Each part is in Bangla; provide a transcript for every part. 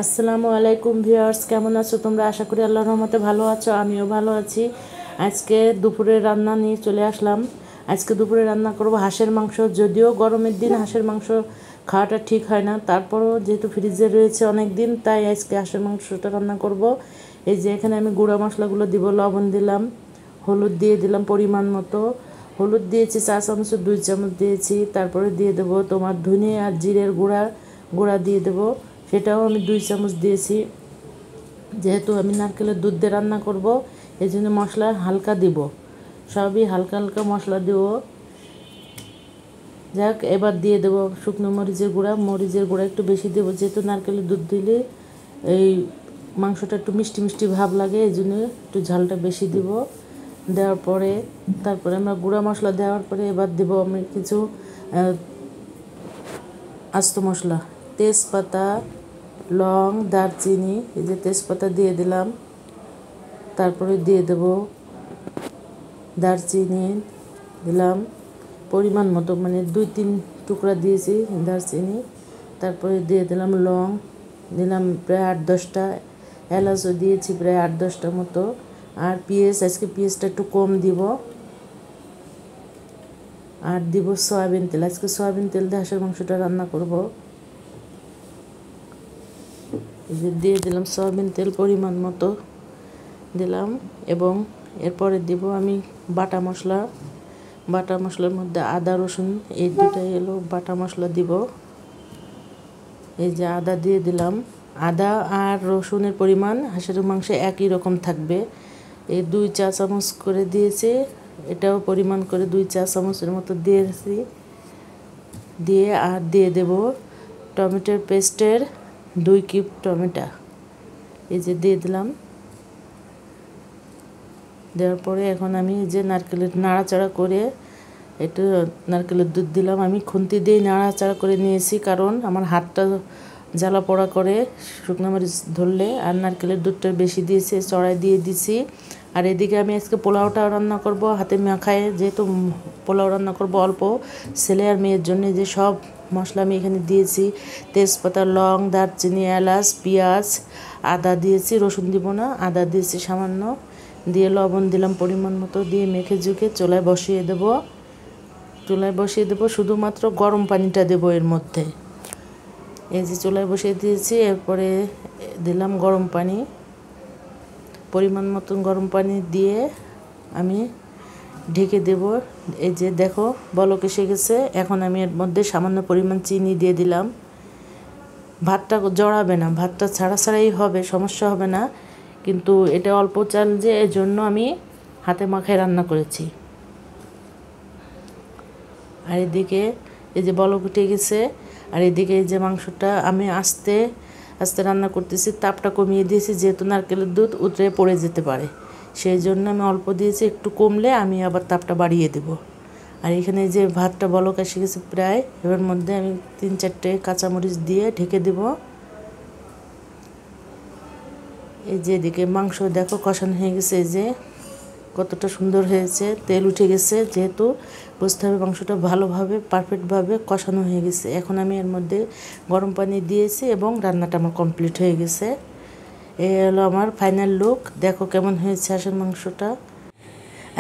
আসসালামু আলাইকুম ভিউয়ার্স, কেমন আছো তোমরা? আশা করি আল্লাহর রহমতে ভালো আছো। আমিও ভালো আছি। আজকে দুপুরে রান্না নিয়ে চলে আসলাম। আজকে দুপুরে রান্না করব হাঁসের মাংস। যদিও গরমের দিন হাঁসের মাংস খাওয়াটা ঠিক হয় না, তারপরও যেহেতু ফ্রিজে রয়েছে অনেক দিন, তাই আজকে হাঁসের মাংসটা রান্না করব। এই যে এখানে আমি গুঁড়া মশলাগুলো দিব। লবণ দিলাম, হলুদ দিয়ে দিলাম পরিমাণ মতো। হলুদ দিয়েছি 4 চামচের 2 চামচ দিয়েছি। তারপরে দিয়ে দেবো তোমার ধনে আর জিরের গুঁড়া দিয়ে দেবো, সেটাও আমি 2 চামচ দিয়েছি। যেহেতু আমি নারকেলের দুধ দিয়ে রান্না করব, এই জন্য মশলা হালকা দিব, সবই হালকা হালকা মশলা দেবো। যাক, এবার দিয়ে দেবো শুকনো মরিচের গুঁড়া একটু বেশি দেবো, যেহেতু নারকেলের দুধ দিলে এই মাংসটা একটু মিষ্টি মিষ্টি ভাব লাগে, এই জন্য একটু ঝালটা বেশি দিব। দেওয়ার পরে তারপরে আমরা গুঁড়া মশলা দেওয়ার পরে এবার দেবো আমি কিছু আস্ত মশলা, তেজপাতা, লং, দারচিনি। এই যে তেজপাতা দিয়ে দিলাম, তারপরে দিয়ে দেব দারচিনি দিলাম পরিমাণ মতো, মানে 2-3 টুকরা দিয়েছি দারচিনি। তারপরে দিয়ে দিলাম লং, দিলাম প্রায় 8-10টা, এলাচও দিয়েছি প্রায় 8-10টা মতো। আর পেঁয়াজ, আজকে পেঁয়াজটা একটু কম দিব। আর দিব সয়াবিন তেল, আজকে সয়াবিন তেল দিয়ে হাঁসের মাংসটা রান্না করব। এই যে দিয়ে দিলাম সয়াবিন তেল পরিমাণ মতো দিলাম, এবং এরপরে দিব আমি বাটা মশলার মধ্যে আদা রসুন এই দুটাই এলো বাটা মশলা দিব। এই যে আদা দিয়ে দিলাম, আদা আর রসুনের পরিমাণ হাঁসের মাংসে একই রকম থাকবে। এই 2 চা চামচ করে দিয়েছি, এটাও পরিমাণ করে 2 চা চামচের মতো দিয়েছি। দিয়ে আর দিয়ে দেব টমেটোর পেস্টের 2 কিউব টমেটো, এই যে দিয়ে দিলাম। দেওয়ার পরে এখন আমি যে নারকেলের নাড়াচাড়া করে একটু নারকেলের দুধ দিলাম। আমি খুন্তি দিয়ে নাড়াচাড়া করে নিয়েছি, কারণ আমার হাতটা জ্বালা পোড়া করে শুকনো মরিচ ধরলে। আর নারকেলের দুধটা বেশি দিয়েছি, চড়াই দিয়ে দিছি। আর এদিকে আমি আজকে পোলাওটা রান্না করব হাতে মাখায়, যেহেতু পোলাও রান্না করব অল্প ছেলে আর মেয়ের জন্য। যে সব মশলা আমি এখানে দিয়েছি, তেজপাতা, লং, দারচিনি, এলাচ, পেঁয়াজ, আদা দিয়েছি, রসুন দিব না, আদা দিয়েছি সামান্য, দিয়ে লবণ দিলাম পরিমাণ মতো, দিয়ে মেখে ঝুঁকে চুলায় বসিয়ে দেবো। শুধুমাত্র গরম পানিটা দেবো এর মধ্যে। এই যে চুলায় বসিয়ে দিয়েছি, এরপরে দিলাম গরম পানি, পরিমাণ মতন গরম পানি দিয়ে আমি ঢেকে দেব। এই যে দেখো বলক এসে গেছে। এখন আমি এর মধ্যে সামান্য পরিমাণ চিনি দিয়ে দিলাম। ভাতটা জড়াবে না, ভাতটা ছাড়াই হবে, সমস্যা হবে না। কিন্তু এটা অল্প চাল, যে এজন্য আমি হাতে মাখায় রান্না করেছি। আর এদিকে এই যে বলক উঠে গেছে, আর এদিকে এই যে মাংসটা আমি আস্তে আস্তে রান্না করতেছি, তাপটা কমিয়ে দিয়েছি, যেহেতু নারকেলের দুধ উতরে পড়ে যেতে পারে, সেই জন্য আমি অল্প দিয়েছি। একটু কমলে আমি আবার তাপটা বাড়িয়ে দেব। আর এখানে যে ভাতটা বলক এসে গেছে প্রায়, এবার মধ্যে আমি 3-4টে কাঁচামরিচ দিয়ে ঢেকে দেব। এই যে এদিকে মাংস দেখো কষানো হয়ে গেছে, এই যে কতটা সুন্দর হয়েছে, তেল উঠে গেছে, যেহেতু বুঝতে হবে মাংসটা ভালোভাবে পারফেক্টভাবে কষানো হয়ে গেছে। এখন আমি এর মধ্যে গরম পানি দিয়েছি এবং রান্নাটা আমার কমপ্লিট হয়ে গেছে। এই হলো আমার ফাইনাল লুক, দেখো কেমন হয়েছে হাঁসের মাংসটা।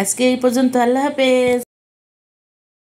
আজকে এই পর্যন্ত, আল্লাহ হাফেজ।